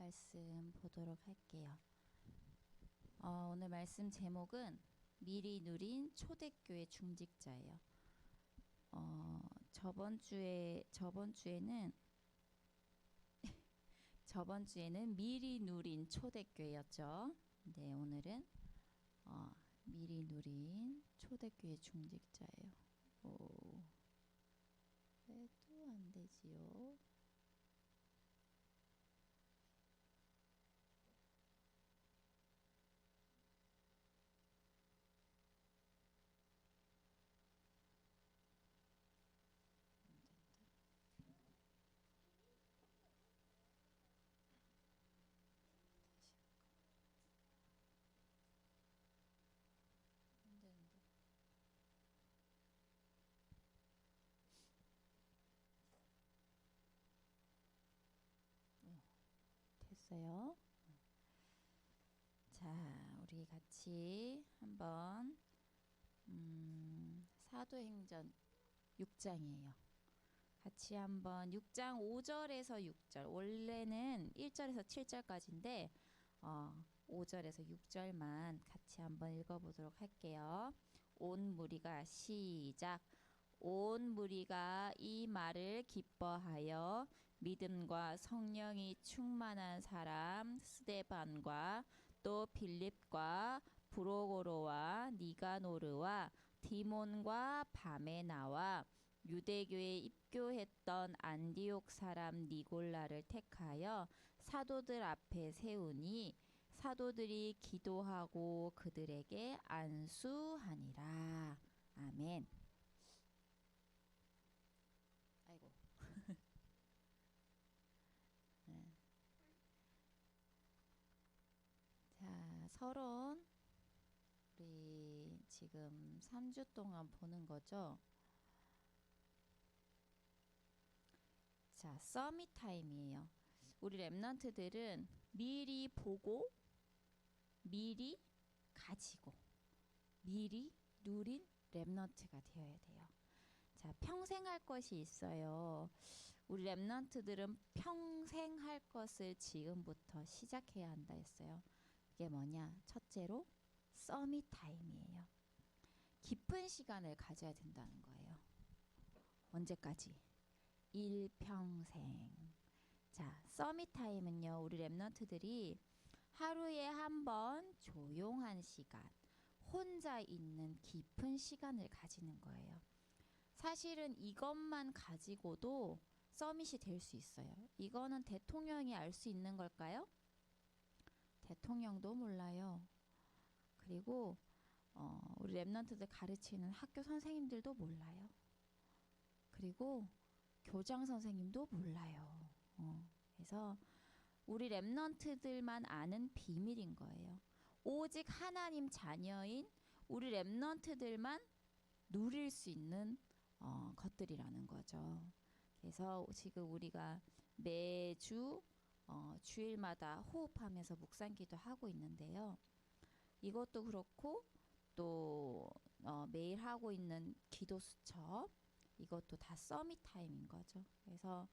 말씀 보도록 할게요. 오늘 말씀 제목은 미리 누린 초대교회 중직자예요. 저번 주에는 미리 누린 초대교회였죠. 네, 오늘은 미리 누린 초대교회 중직자예요. 왜 또 안 되지요? 안 되는데. 됐어요. 자, 우리 같이 한번 사도행전 6장이에요. 같이 한번 6장 5절에서 6절, 원래는 1절에서 7절까지인데 5절에서 6절만 같이 한번 읽어보도록 할게요. 온 무리가 시작. 온 무리가 이 말을 기뻐하여 믿음과 성령이 충만한 사람 스데반과 또 빌립과 브로고로와 니가노르와 디몬과 바메나와 유대교에 입교했던 안디옥 사람 니골라를 택하여 사도들 앞에 세우니 사도들이 기도하고 그들에게 안수하니라. 아멘. 아이고. 네. 자, 서론 우리 지금 3주 동안 보는 거죠. 자, 서밋 타임이에요. 우리 랩런트들은 미리 보고 미리 가지고 미리 누린 랩런트가 되어야 돼요. 자, 평생 할 것이 있어요. 우리 랩런트들은 평생 할 것을 지금부터 시작해야 한다 했어요. 이게 뭐냐? 첫째로 서밋 타임이에요. 깊은 시간을 가져야 된다는 거예요. 언제까지? 일평생. 자, 서밋 타임은요, 우리 랩런트들이 하루에 한 번 조용한 시간, 혼자 있는 깊은 시간을 가지는 거예요. 사실은 이것만 가지고도 서밋이 될 수 있어요. 이거는 대통령이 알 수 있는 걸까요? 대통령도 몰라요. 그리고 우리 랩런트들 가르치는 학교 선생님들도 몰라요. 그리고 교장 선생님도 몰라요. 그래서 우리 랩런트들만 아는 비밀인 거예요. 오직 하나님 자녀인 우리 랩런트들만 누릴 수 있는 것들이라는 거죠. 그래서 지금 우리가 매주 주일마다 호흡하면서 묵상기도 하고 있는데요. 이것도 그렇고 또 매일 하고 있는 기도 수첩, 이것도 다 서밋 타임인 거죠. 그래서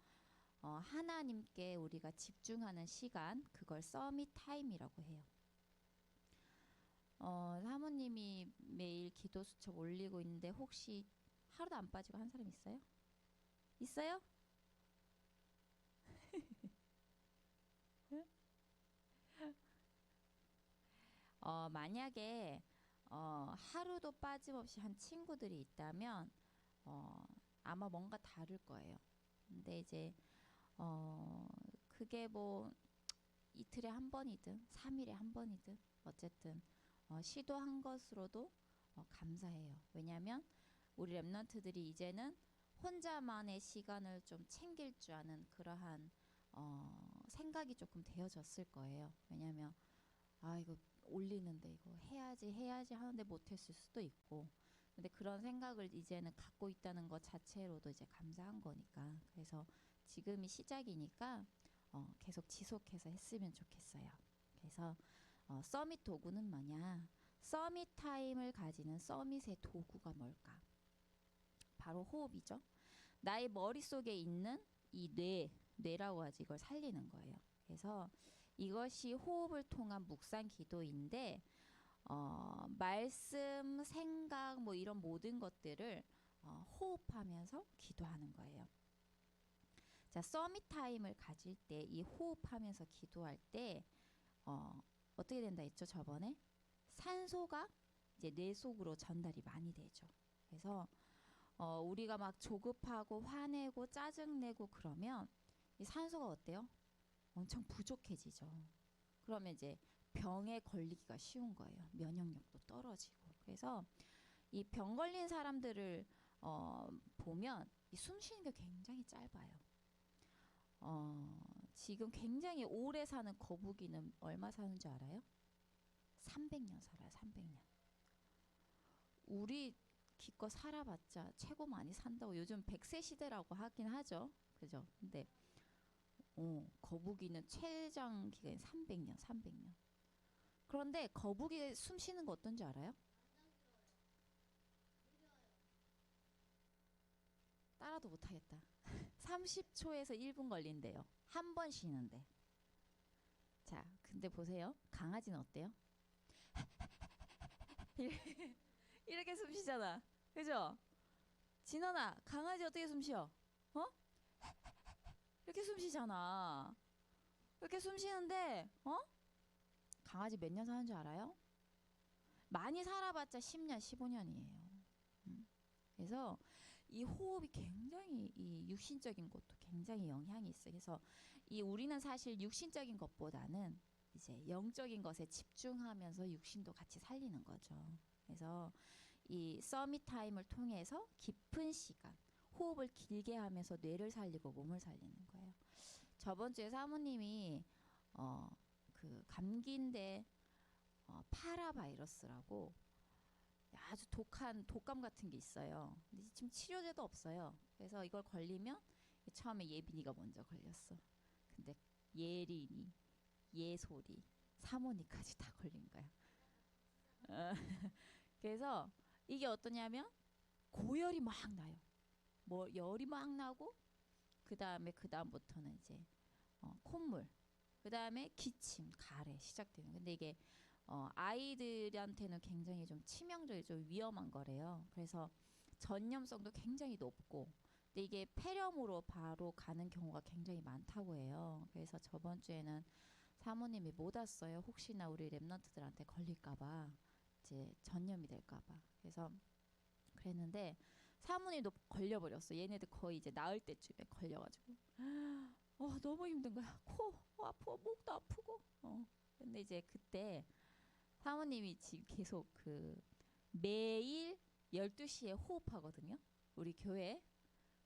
하나님께 우리가 집중하는 시간, 그걸 서밋 타임이라고 해요. 사모님이 매일 기도 수첩 올리고 있는데 혹시 하루도 안 빠지고 한 사람 있어요? 있어요? 만약에 하루도 빠짐없이 한 친구들이 있다면 아마 뭔가 다를 거예요. 근데 이제 그게 뭐 이틀에 한 번이든 3일에 한 번이든 어쨌든 시도한 것으로도 감사해요. 왜냐하면 우리 랩런트들이 이제는 혼자만의 시간을 좀 챙길 줄 아는 그러한 생각이 조금 되어졌을 거예요. 왜냐하면 이거 올리는데 이거 해야지 하는데 못했을 수도 있고, 근데 그런 생각을 이제는 갖고 있다는 것 자체로도 이제 감사한 거니까. 그래서 지금이 시작이니까 계속 지속해서 했으면 좋겠어요. 그래서 서밋 도구는 뭐냐? 서밋 타임을 가지는 서밋의 도구가 뭘까? 바로 호흡이죠. 나의 머릿속에 있는 이 뇌라고 하지, 이걸 살리는 거예요. 그래서 이것이 호흡을 통한 묵상 기도인데 말씀, 생각 뭐 이런 모든 것들을 호흡하면서 기도하는 거예요. 자, 서밋 타임을 가질 때 이 호흡하면서 기도할 때 어떻게 된다 했죠? 저번에 산소가 이제 뇌 속으로 전달이 많이 되죠. 그래서 우리가 막 조급하고 화내고 짜증내고 그러면 이 산소가 어때요? 엄청 부족해지죠. 그러면 이제 병에 걸리기가 쉬운 거예요. 면역력도 떨어지고. 그래서 이 병 걸린 사람들을 보면 이 숨 쉬는 게 굉장히 짧아요. 지금 굉장히 오래 사는 거북이는 얼마 사는 줄 알아요? 300년 살아요. 300년. 우리 기껏 살아봤자 최고 많이 산다고 요즘 100세 시대라고 하긴 하죠. 그죠? 근데 거북이는 최장 기간이 300년, 300년. 그런데 거북이 숨 쉬는 거 어떤지 알아요? 따라도 못하겠다. 30초에서 1분 걸린대요. 한 번 쉬는데. 자, 근데 보세요. 강아지는 어때요? 이렇게 숨 쉬잖아. 그죠? 진원아, 강아지 어떻게 숨 쉬어? 어? 이렇게 숨 쉬잖아. 이렇게 숨 쉬는데, 강아지 몇 년 사는 줄 알아요? 많이 살아봤자 10년, 15년이에요. 그래서 이 호흡이 굉장히 이 육신적인 것도 굉장히 영향이 있어요. 그래서 이 우리는 사실 육신적인 것보다는 이제 영적인 것에 집중하면서 육신도 같이 살리는 거죠. 그래서 이 서밋 타임을 통해서 깊은 시간, 호흡을 길게 하면서 뇌를 살리고 몸을 살리는 거예요. 저번 주에 사모님이 그 감기인데 파라바이러스라고 아주 독한 독감 같은 게 있어요. 근데 지금 치료제도 없어요. 그래서 이걸 걸리면 처음에 예빈이가 먼저 걸렸어. 근데 예린이, 예솔이, 사모니까지 다 걸린 거야. 어, 그래서 이게 어떠냐면 고열이 막 나요. 뭐 열이 막 나고 그 다음부터는 이제 콧물, 그 다음에 기침, 가래 시작되는. 근데 이게 아이들한테는 굉장히 좀 치명적이 좀 위험한 거래요. 그래서 전염성도 굉장히 높고, 근데 이게 폐렴으로 바로 가는 경우가 굉장히 많다고 해요. 그래서 저번 주에는 사모님이 못 왔어요. 혹시나 우리 랩런트들한테 걸릴까봐, 이제 전염이 될까봐. 그래서 그랬는데 사모님도 걸려버렸어. 얘네들 거의 이제 나을 때쯤에 걸려가지고 너무 힘든 거야. 코 아프고 목도 아프고. 근데 이제 그때 사모님이 지금 계속 그 매일 12시에 호흡하거든요. 우리 교회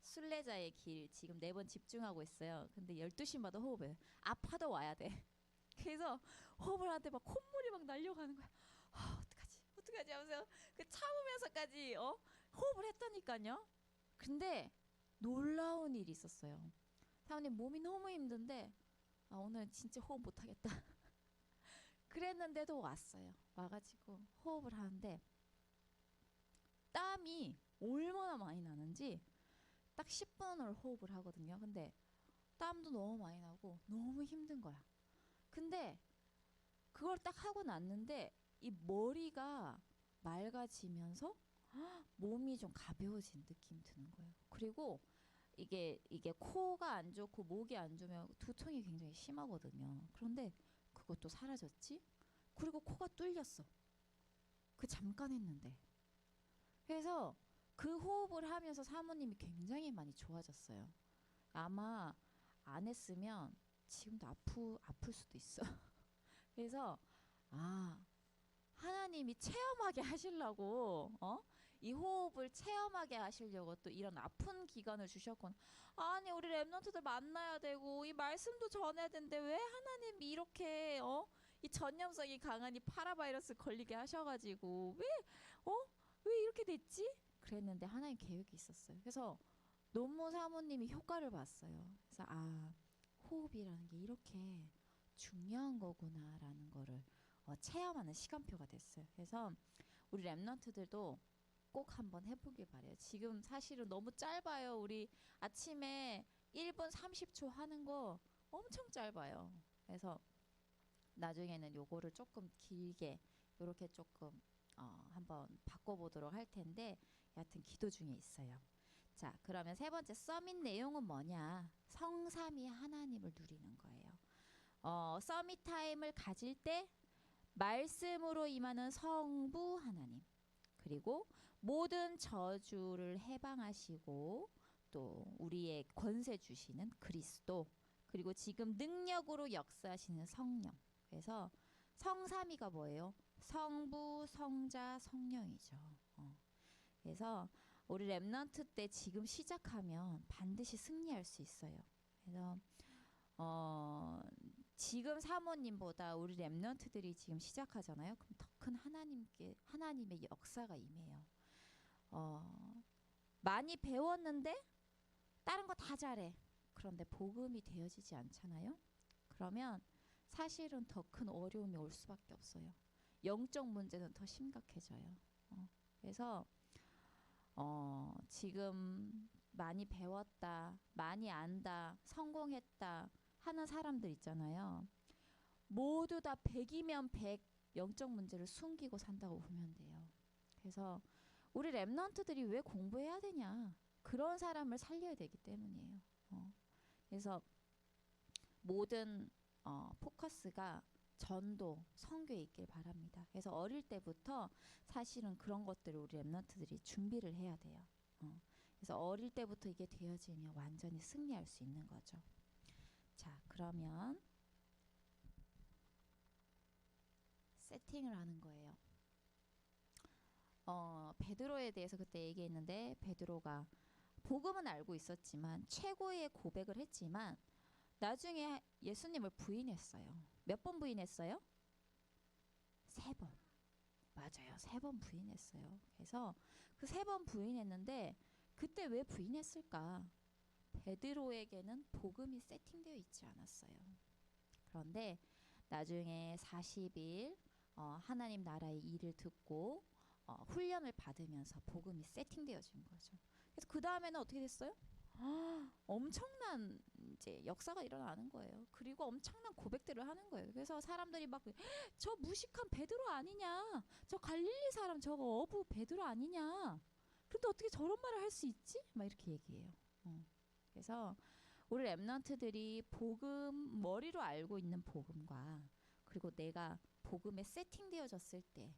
순례자의 길 지금 4번 집중하고 있어요. 근데 12시마다 호흡해. 아파도 와야 돼. 그래서 호흡을 하는데 막 콧물이 막 날려가는 거야. 어떡하지? 어떡하지 하면서 그 참으면서까지 호흡을 했다니까요. 근데 놀라운 일이 있었어요. 사모님 몸이 너무 힘든데 오늘 진짜 호흡 못하겠다. 그랬는데도 왔어요. 와가지고 호흡을 하는데 땀이 얼마나 많이 나는지 딱 10분을 호흡을 하거든요. 근데 땀도 너무 많이 나고 너무 힘든 거야. 근데 그걸 딱 하고 났는데 이 머리가 맑아지면서 몸이 좀 가벼워진 느낌 드는 거예요. 그리고 이게 코가 안 좋고 목이 안 좋으면 두통이 굉장히 심하거든요. 그런데 그것도 사라졌지? 그리고 코가 뚫렸어. 그 잠깐 했는데. 그래서 그 호흡을 하면서 사모님이 굉장히 많이 좋아졌어요. 아마 안 했으면 지금도 아플 수도 있어. 그래서 하나님이 체험하게 하시려고 이 호흡을 체험하게 하시려고 또 이런 아픈 기간을 주셨구나. 아니 우리 랩런트들 만나야 되고 이 말씀도 전해야 되는데 왜 하나님이 이렇게 이 전염성이 강한 이 파라바이러스 걸리게 하셔가지고 왜 이렇게 됐지? 그랬는데 하나님 계획이 있었어요. 그래서 노무 사모님이 효과를 봤어요. 그래서 호흡이라는 게 이렇게 중요한 거구나라는 거를 체험하는 시간표가 됐어요. 그래서 우리 랩런트들도 꼭 한번 해보길 바래요. 지금 사실은 너무 짧아요. 우리 아침에 1분 30초 하는 거 엄청 짧아요. 그래서 나중에는 요거를 조금 길게 요렇게 조금 한번 바꿔보도록 할 텐데 여하튼 기도 중에 있어요. 자, 그러면 세 번째 서밋 내용은 뭐냐? 성삼위 하나님을 누리는 거예요. 서밋 타임을 가질 때 말씀으로 임하는 성부 하나님, 그리고 모든 저주를 해방하시고 또 우리의 권세 주시는 그리스도, 그리고 지금 능력으로 역사하시는 성령. 그래서 성삼위가 뭐예요? 성부, 성자, 성령이죠. 그래서 우리 렘넌트 때 지금 시작하면 반드시 승리할 수 있어요. 그래서 지금 사모님보다 우리 렘넌트들이 지금 시작하잖아요. 그럼 더 큰 하나님의 역사가 임해요. 많이 배웠는데 다른 거 다 잘해. 그런데 복음이 되어지지 않잖아요. 그러면 사실은 더 큰 어려움이 올 수밖에 없어요. 영적 문제는 더 심각해져요. 그래서 지금 많이 배웠다, 많이 안다, 성공했다 하는 사람들 있잖아요. 모두 다 100이면 100 영적 문제를 숨기고 산다고 보면 돼요. 그래서 우리 렘넌트들이 왜 공부해야 되냐? 그런 사람을 살려야 되기 때문이에요. 그래서 모든 포커스가 전도, 선교에 있길 바랍니다. 그래서 어릴 때부터 사실은 그런 것들을 우리 렘넌트들이 준비를 해야 돼요. 그래서 어릴 때부터 이게 되어지면 완전히 승리할 수 있는 거죠. 자, 그러면 세팅을 하는 거예요. 베드로에 대해서 그때 얘기했는데 베드로가 복음은 알고 있었지만 최고의 고백을 했지만 나중에 예수님을 부인했어요. 몇 번 부인했어요? 3번. 맞아요. 3번 부인했어요. 그래서 그 3번 부인했는데 그때 왜 부인했을까? 베드로에게는 복음이 세팅되어 있지 않았어요. 그런데 나중에 40일 하나님 나라의 일을 듣고 훈련을 받으면서 복음이 세팅되어진 거죠. 그래서 그 다음에는 어떻게 됐어요? 엄청난 이제 역사가 일어나는 거예요. 그리고 엄청난 고백들을 하는 거예요. 그래서 사람들이 막 저 무식한 베드로 아니냐, 저 갈릴리 사람 저거 어부 베드로 아니냐, 근데 어떻게 저런 말을 할 수 있지? 막 이렇게 얘기해요. 그래서 우리 렘넌트들이 복음, 머리로 알고 있는 복음과 그리고 내가 복음에 세팅되어졌을 때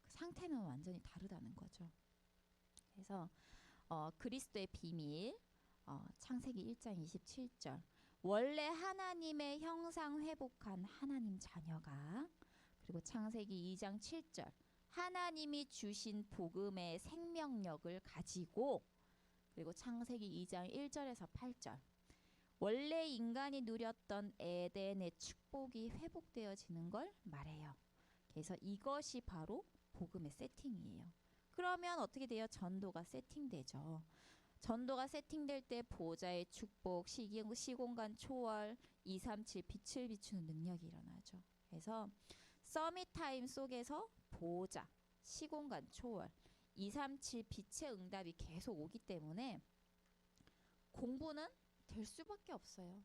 그 상태는 완전히 다르다는 거죠. 그래서 그리스도의 비밀, 창세기 1장 27절, 원래 하나님의 형상 회복한 하나님 자녀가, 그리고 창세기 2장 7절, 하나님이 주신 복음의 생명력을 가지고, 그리고 창세기 2장 1절에서 8절, 원래 인간이 누렸던 에덴의 축복이 회복되어지는 걸 말해요. 그래서 이것이 바로 복음의 세팅이에요. 그러면 어떻게 돼요? 전도가 세팅되죠. 전도가 세팅될 때 보좌의 축복, 시공간 초월, 237 빛을 비추는 능력이 일어나죠. 그래서 서밋 타임 속에서 보좌, 시공간 초월, 237 빛의 응답이 계속 오기 때문에 공부는 될 수밖에 없어요.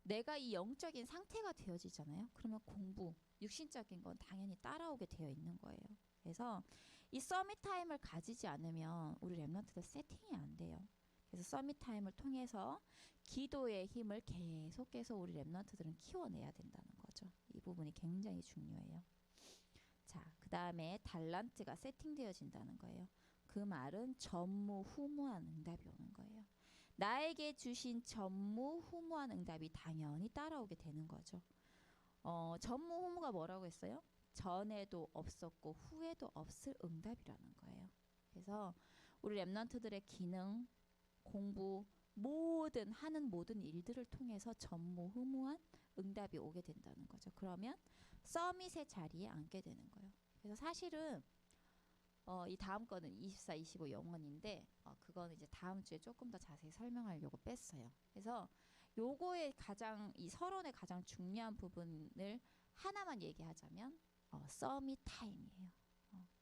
내가 이 영적인 상태가 되어지잖아요. 그러면 공부, 육신적인 건 당연히 따라오게 되어 있는 거예요. 그래서 이 서밋 타임을 가지지 않으면 우리 렘넌트들 세팅이 안 돼요. 그래서 서밋 타임을 통해서 기도의 힘을 계속해서 우리 렘넌트들은 키워내야 된다는 거죠. 이 부분이 굉장히 중요해요. 자, 그 다음에 달란트가 세팅되어진다는 거예요. 그 말은 전무후무한 응답이 오는 거예요. 나에게 주신 전무후무한 응답이 당연히 따라오게 되는 거죠. 전무후무가 뭐라고 했어요? 전에도 없었고 후에도 없을 응답이라는 거예요. 그래서 우리 렘넌트들의 기능, 공부, 하는 모든 일들을 통해서 전무후무한 응답이 오게 된다는 거죠. 그러면 서밋의 자리에 앉게 되는 거예요. 그래서 사실은 이 다음 거는 24, 25 영원인데 그거는 이제 다음 주에 조금 더 자세히 설명하려고 뺐어요. 그래서 요거의 이 서론의 가장 중요한 부분을 하나만 얘기하자면 서밋 타임이에요.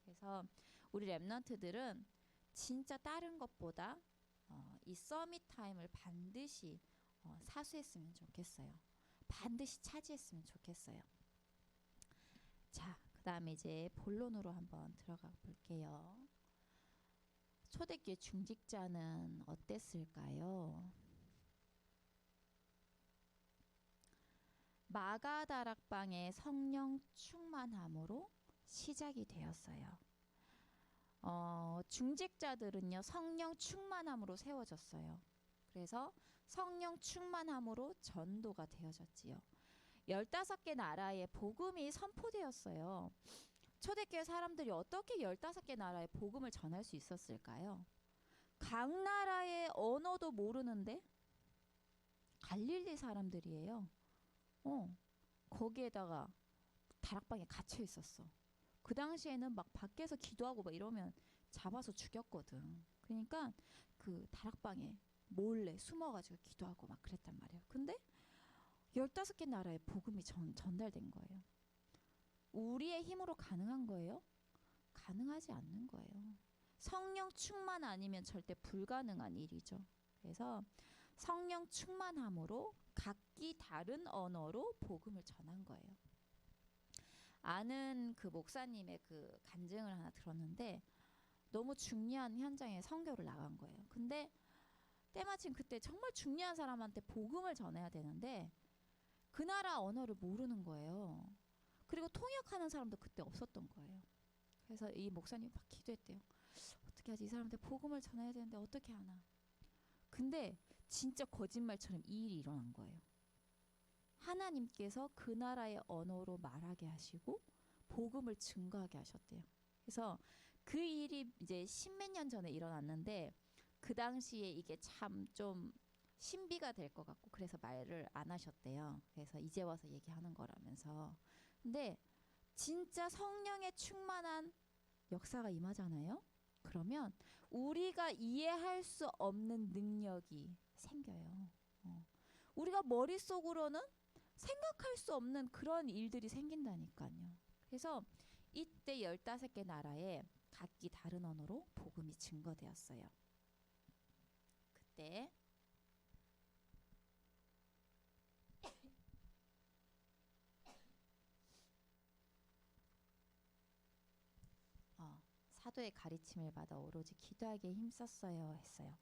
그래서 우리 렘넌트들은 진짜 다른 것보다 이 서밋 타임을 반드시 사수했으면 좋겠어요. 반드시 차지했으면 좋겠어요. 자, 그 다음에 이제 본론으로 한번 들어가 볼게요. 초대교회 중직자는 어땠을까요? 마가다락방의 성령 충만함으로 시작이 되었어요. 중직자들은요, 성령 충만함으로 세워졌어요. 그래서 성령 충만함으로 전도가 되어졌지요. 15개 나라에 복음이 선포되었어요. 초대교회 사람들이 어떻게 15개 나라에 복음을 전할 수 있었을까요? 각 나라의 언어도 모르는데 갈릴리 사람들이에요. 거기에다가 다락방에 갇혀 있었어. 그 당시에는 막 밖에서 기도하고 막 이러면 잡아서 죽였거든. 그러니까 그 다락방에 몰래 숨어가지고 기도하고 막 그랬단 말이에요. 근데 15개 나라에 복음이 전달된 거예요. 우리의 힘으로 가능한 거예요? 가능하지 않는 거예요. 성령 충만 아니면 절대 불가능한 일이죠. 그래서 성령 충만함으로 각기 다른 언어로 복음을 전한 거예요. 아는 그 목사님의 그 간증을 하나 들었는데 너무 중요한 현장에 선교를 나간 거예요. 근데 때마침 그때 정말 중요한 사람한테 복음을 전해야 되는데 그 나라 언어를 모르는 거예요. 그리고 통역하는 사람도 그때 없었던 거예요. 그래서 이 목사님이 막 기도했대요. 어떻게 하지? 이 사람한테 복음을 전해야 되는데 어떻게 하나? 근데 진짜 거짓말처럼 이 일이 일어난 거예요. 하나님께서 그 나라의 언어로 말하게 하시고 복음을 증거하게 하셨대요. 그래서 그 일이 이제 십몇 년 전에 일어났는데 그 당시에 이게 참 좀 신비가 될 것 같고 그래서 말을 안 하셨대요. 그래서 이제 와서 얘기하는 거라면서. 근데 진짜 성령의 충만한 역사가 임하잖아요. 그러면 우리가 이해할 수 없는 능력이 생겨요. 우리가 머릿속으로는 생각할 수 없는 그런 일들이 생긴다니까요. 그래서 이때 15개 나라에 각기 다른 언어로 복음이 증거되었어요. 그때 사도의 가르침을 받아 오로지 기도하기에 힘썼어요 했어요.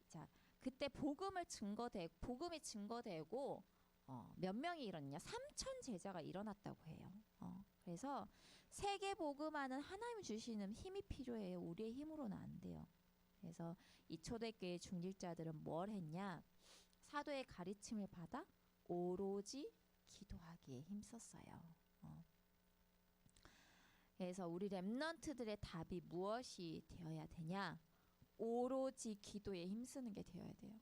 자, 그때 복음이 증거되고 몇 명이 일어났냐? 3천 제자가 일어났다고 해요. 그래서 세계 복음화는 하나님 주시는 힘이 필요해요. 우리의 힘으로는 안 돼요. 그래서 이 초대교회 중직자들은 뭘 했냐? 사도의 가르침을 받아 오로지 기도하기에 힘썼어요. 그래서 우리 렘넌트들의 답이 무엇이 되어야 되냐? 오로지 기도에 힘쓰는 게 되어야 돼요.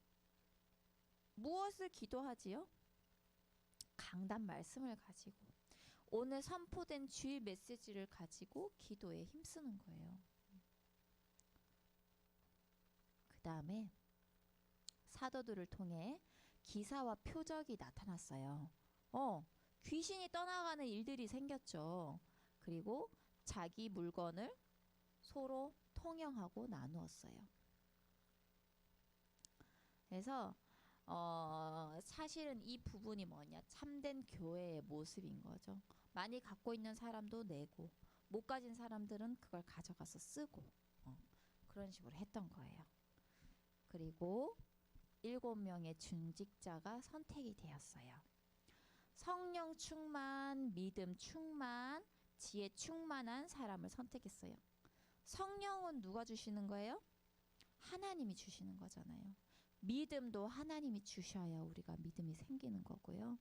무엇을 기도하지요? 강단 말씀을 가지고 오늘 선포된 주일 메시지를 가지고 기도에 힘쓰는 거예요. 그 다음에 사도들을 통해 기사와 표적이 나타났어요. 귀신이 떠나가는 일들이 생겼죠. 그리고 자기 물건을 서로 통용하고 나누었어요. 그래서 사실은 이 부분이 뭐냐? 참된 교회의 모습인 거죠. 많이 갖고 있는 사람도 내고 못 가진 사람들은 그걸 가져가서 쓰고 그런 식으로 했던 거예요. 그리고 7명의 중직자가 선택이 되었어요. 성령 충만, 믿음 충만, 지혜 충만한 사람을 선택했어요. 성령은 누가 주시는 거예요? 하나님이 주시는 거잖아요. 믿음도 하나님이 주셔야 우리가 믿음이 생기는 거고요.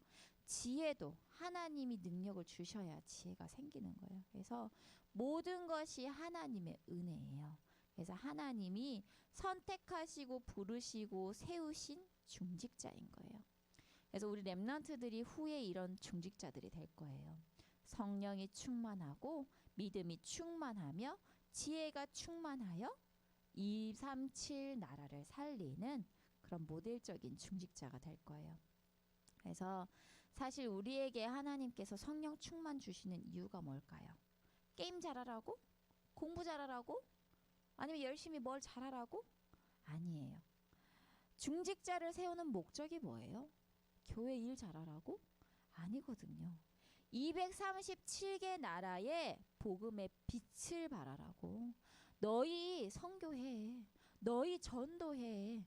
지혜도 하나님이 능력을 주셔야 지혜가 생기는 거예요. 그래서 모든 것이 하나님의 은혜예요. 그래서 하나님이 선택하시고 부르시고 세우신 중직자인 거예요. 그래서 우리 렘넌트들이 후에 이런 중직자들이 될 거예요. 성령이 충만하고 믿음이 충만하며 지혜가 충만하여 237 나라를 살리는 그런 모델적인 중직자가 될 거예요. 그래서 사실 우리에게 하나님께서 성령 충만 주시는 이유가 뭘까요? 게임 잘하라고? 공부 잘하라고? 아니면 열심히 뭘 잘하라고? 아니에요. 중직자를 세우는 목적이 뭐예요? 교회 일 잘하라고? 아니거든요. 237개 나라에 복음의 빛을 발하라고. 너희 선교해. 너희 전도해.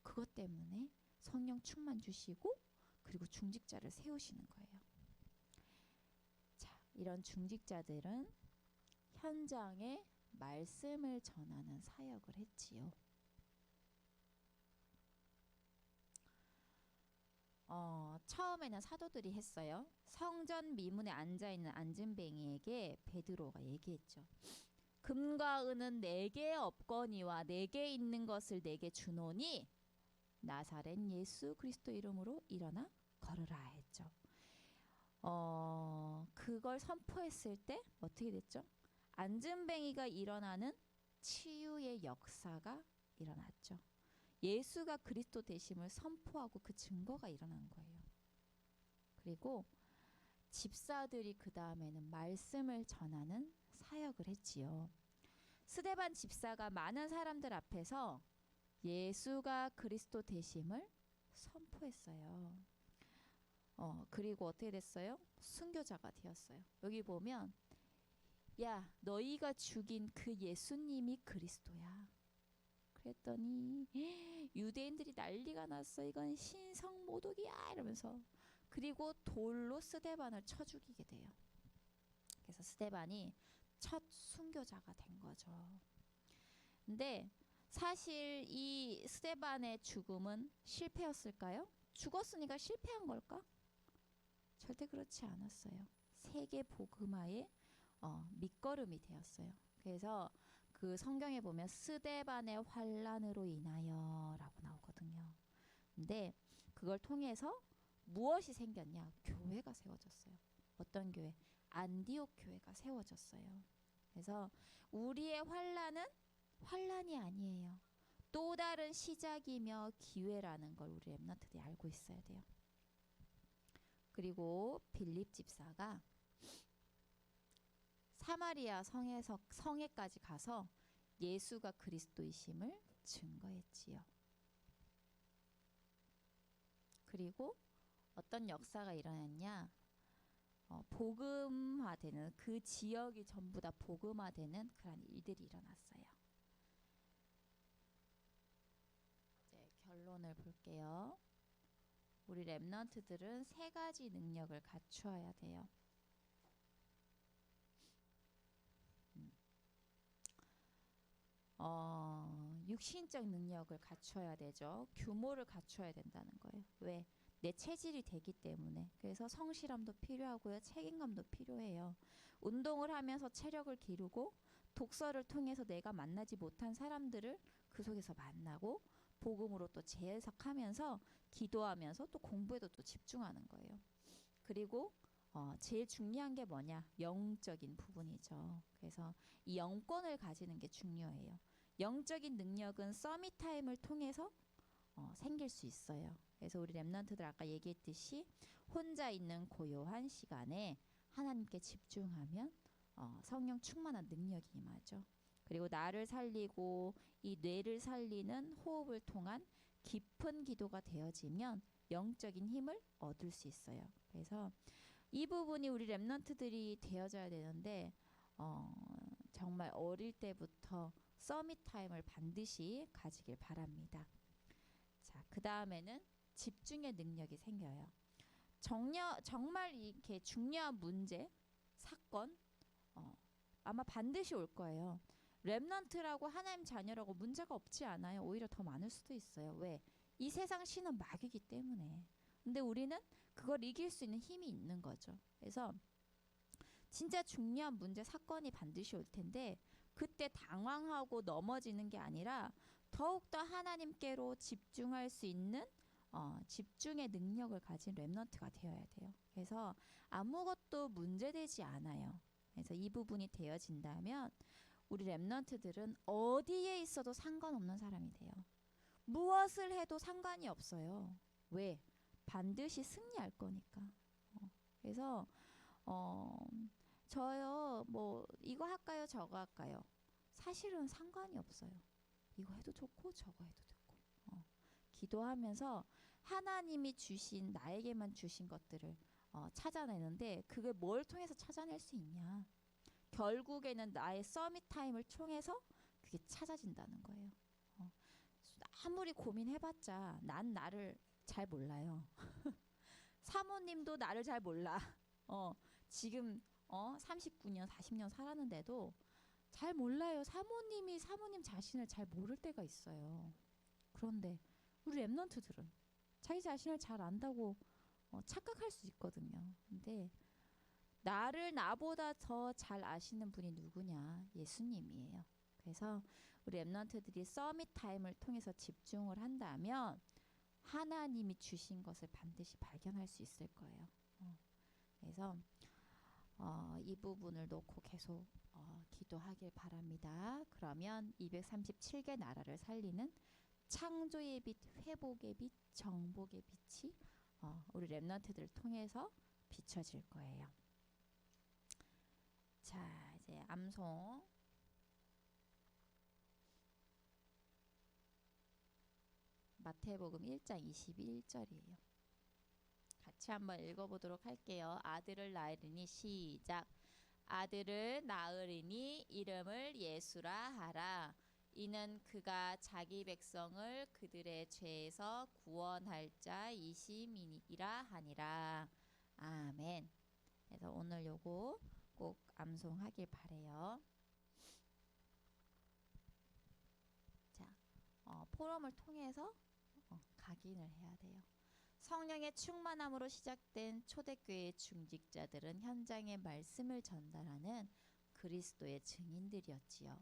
그것 때문에 성령 충만 주시고 그리고 중직자를 세우시는 거예요. 자, 이런 중직자들은 현장에 말씀을 전하는 사역을 했지요. 처음에는 사도들이 했어요. 성전 미문에 앉아있는 안진뱅이에게 베드로가 얘기했죠. 금과 은은 내게 없거니와 내게 있는 것을 내게 주노니 나사렛 예수 그리스도 이름으로 일어나 걸으라 했죠. 그걸 선포했을 때 어떻게 됐죠? 안진뱅이가 일어나는 치유의 역사가 일어났죠. 예수가 그리스도 되심을 선포하고 그 증거가 일어난 거예요. 그리고 집사들이 그 다음에는 말씀을 전하는 사역을 했지요. 스데반 집사가 많은 사람들 앞에서 예수가 그리스도 되심을 선포했어요. 그리고 어떻게 됐어요? 순교자가 되었어요. 여기 보면 야, 너희가 죽인 그 예수님이 그리스도야. 그랬더니 유대인들이 난리가 났어. 이건 신성 모독이야 이러면서. 그리고 돌로 스데반을 쳐 죽이게 돼요. 그래서 스데반이 첫 순교자가 된 거죠. 근데 사실 이 스데반의 죽음은 실패였을까요? 죽었으니까 실패한 걸까? 절대 그렇지 않았어요. 세계 복음화의 밑거름이 되었어요. 그래서 그 성경에 보면 스데반의 환난으로 인하여 라고 나오거든요. 근데 그걸 통해서 무엇이 생겼냐? 교회가 세워졌어요. 어떤 교회? 안디옥 교회가 세워졌어요. 그래서 우리의 환난은 환난이 아니에요. 또 다른 시작이며 기회라는 걸 우리 렘넌트들이 알고 있어야 돼요. 그리고 빌립 집사가 사마리아 성에까지 가서 예수가 그리스도이심을 증거했지요. 그리고 어떤 역사가 일어났냐? 복음화되는 그 지역이 전부 다 복음화되는 그런 일들이 일어났어요. 이제 결론을 볼게요. 우리 렘넌트들은 세 가지 능력을 갖추어야 돼요. 육신적 능력을 갖춰야 되죠. 규모를 갖춰야 된다는 거예요. 왜? 내 체질이 되기 때문에. 그래서 성실함도 필요하고요. 책임감도 필요해요. 운동을 하면서 체력을 기르고 독서를 통해서 내가 만나지 못한 사람들을 그 속에서 만나고 복음으로 또 재해석하면서 기도하면서 또 공부에도 또 집중하는 거예요. 그리고 제일 중요한 게 뭐냐? 영적인 부분이죠. 그래서 이 영권을 가지는 게 중요해요. 영적인 능력은 서밋 타임을 통해서 생길 수 있어요. 그래서 우리 렘넌트들 아까 얘기했듯이 혼자 있는 고요한 시간에 하나님께 집중하면 성령 충만한 능력이 임하죠. 그리고 나를 살리고 이 뇌를 살리는 호흡을 통한 깊은 기도가 되어지면 영적인 힘을 얻을 수 있어요. 그래서 이 부분이 우리 렘넌트들이 되어져야 되는데 정말 어릴 때부터 서밋 타임을 반드시 가지길 바랍니다. 자, 그 다음에는 집중의 능력이 생겨요. 정말 이렇게 중요한 문제, 사건 아마 반드시 올 거예요. 렘넌트라고 하나님 자녀라고 문제가 없지 않아요. 오히려 더 많을 수도 있어요. 왜? 이 세상 신은 마귀이기 때문에. 근데 우리는 그걸 이길 수 있는 힘이 있는 거죠. 그래서 진짜 중요한 문제, 사건이 반드시 올 텐데 그때 당황하고 넘어지는 게 아니라 더욱더 하나님께로 집중할 수 있는 집중의 능력을 가진 렘넌트가 되어야 돼요. 그래서 아무것도 문제되지 않아요. 그래서 이 부분이 되어진다면 우리 렘넌트들은 어디에 있어도 상관없는 사람이 돼요. 무엇을 해도 상관이 없어요. 왜? 반드시 승리할 거니까. 그래서 저요 뭐 이거 할까요 저거 할까요? 사실은 상관이 없어요. 이거 해도 좋고 저거 해도 좋고 기도하면서 하나님이 주신 나에게만 주신 것들을 찾아내는데 그게 뭘 통해서 찾아낼 수 있냐? 결국에는 나의 서밋 타임을 통해서 그게 찾아진다는 거예요. 어, 아무리 고민해봤자 난 나를 잘 몰라요. 사모님도 나를 잘 몰라. 지금 39년, 40년 살았는데도 잘 몰라요. 사모님이 사모님 자신을 잘 모를 때가 있어요. 그런데 우리 랩런트들은 자기 자신을 잘 안다고 착각할 수 있거든요. 근데 나를 나보다 더 잘 아시는 분이 누구냐? 예수님이에요. 그래서 우리 랩런트들이 서밋 타임을 통해서 집중을 한다면 하나님이 주신 것을 반드시 발견할 수 있을 거예요. 그래서 이 부분을 놓고 계속 기도하길 바랍니다. 그러면 237개 나라를 살리는 창조의 빛, 회복의 빛, 정복의 빛이 우리 랩런트들을 통해서 비춰질 거예요. 자, 이제 암송. 마태복음 1장 21절이에요. 같이 한번 읽어보도록 할게요. 아들을 낳으리니 시작. 아들을 낳으리니 이름을 예수라 하라. 이는 그가 자기 백성을 그들의 죄에서 구원할 자이심이라 하니라. 아멘. 그래서 오늘 요거 꼭 암송하길 바래요. 자, 포럼을 통해서 각인을 해야 돼요. 성령의 충만함으로 시작된 초대교회의 중직자들은 현장의 말씀을 전달하는 그리스도의 증인들이었지요.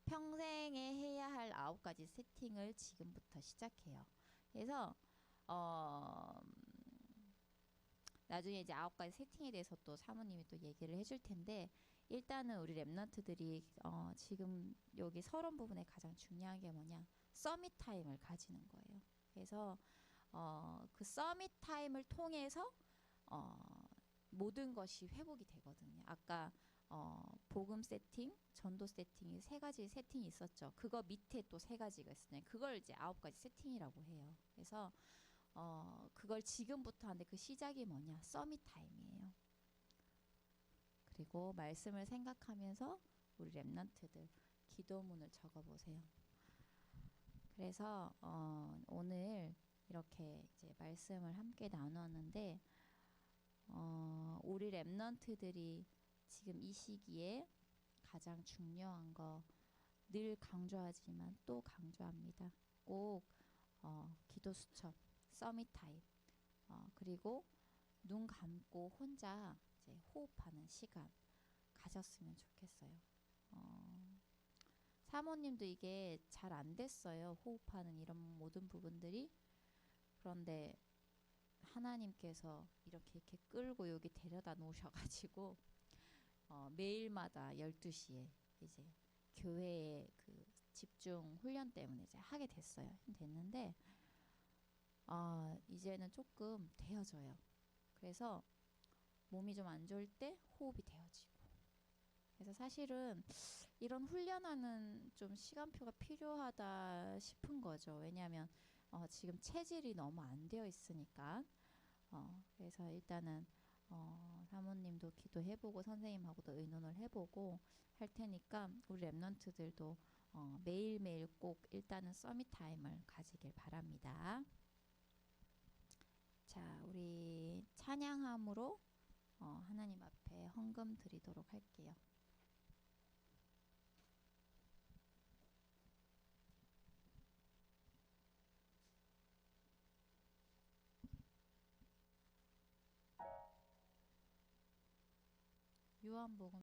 평생에 해야 할 9가지 세팅을 지금부터 시작해요. 그래서 나중에 이제 9가지 세팅에 대해서 또 사모님이 또 얘기를 해줄 텐데, 일단은 우리 랩런트들이 지금 여기 서론 부분에 가장 중요한 게 뭐냐? 서밋 타임을 가지는 거예요. 그래서 그 서밋 타임을 통해서 모든 것이 회복이 되거든요. 아까 복음 세팅, 전도 세팅이 3가지 세팅이 있었죠. 그거 밑에 또 3가지가 있었잖아요. 그걸 이제 9가지 세팅이라고 해요. 그래서 그걸 지금부터 하는데 그 시작이 뭐냐? 서밋 타임이에요. 그리고 말씀을 생각하면서 우리 랩런트들 기도문을 적어보세요. 그래서 오늘 이렇게 이제 말씀을 함께 나누었는데, 우리 랩런트들이 지금 이 시기에 가장 중요한 거 늘 강조하지만 또 강조합니다. 꼭 기도 수첩, 서밋 타임, 그리고 눈 감고 혼자 이제 호흡하는 시간 가졌으면 좋겠어요. 사모님도 이게 잘 안 됐어요. 호흡하는 이런 모든 부분들이. 그런데 하나님께서 이렇게 끌고 여기 데려다 놓으셔가지고 매일마다 12시에 이제 교회의 그 집중 훈련 때문에 이제 하게 됐어요. 됐는데 이제는 조금 되어져요. 그래서 몸이 좀 안 좋을 때 호흡이 되어지고. 그래서 사실은 이런 훈련하는 좀 시간표가 필요하다 싶은 거죠. 왜냐하면 지금 체질이 너무 안 되어 있으니까. 그래서 일단은 사모님도 기도해보고 선생님하고도 의논을 해보고 할 테니까 우리 랩런트들도 매일매일 꼭 일단은 서밋 타임을 가지길 바랍니다. 자, 우리 찬양함으로 하나님 앞에 헌금 드리도록 할게요. 요한복음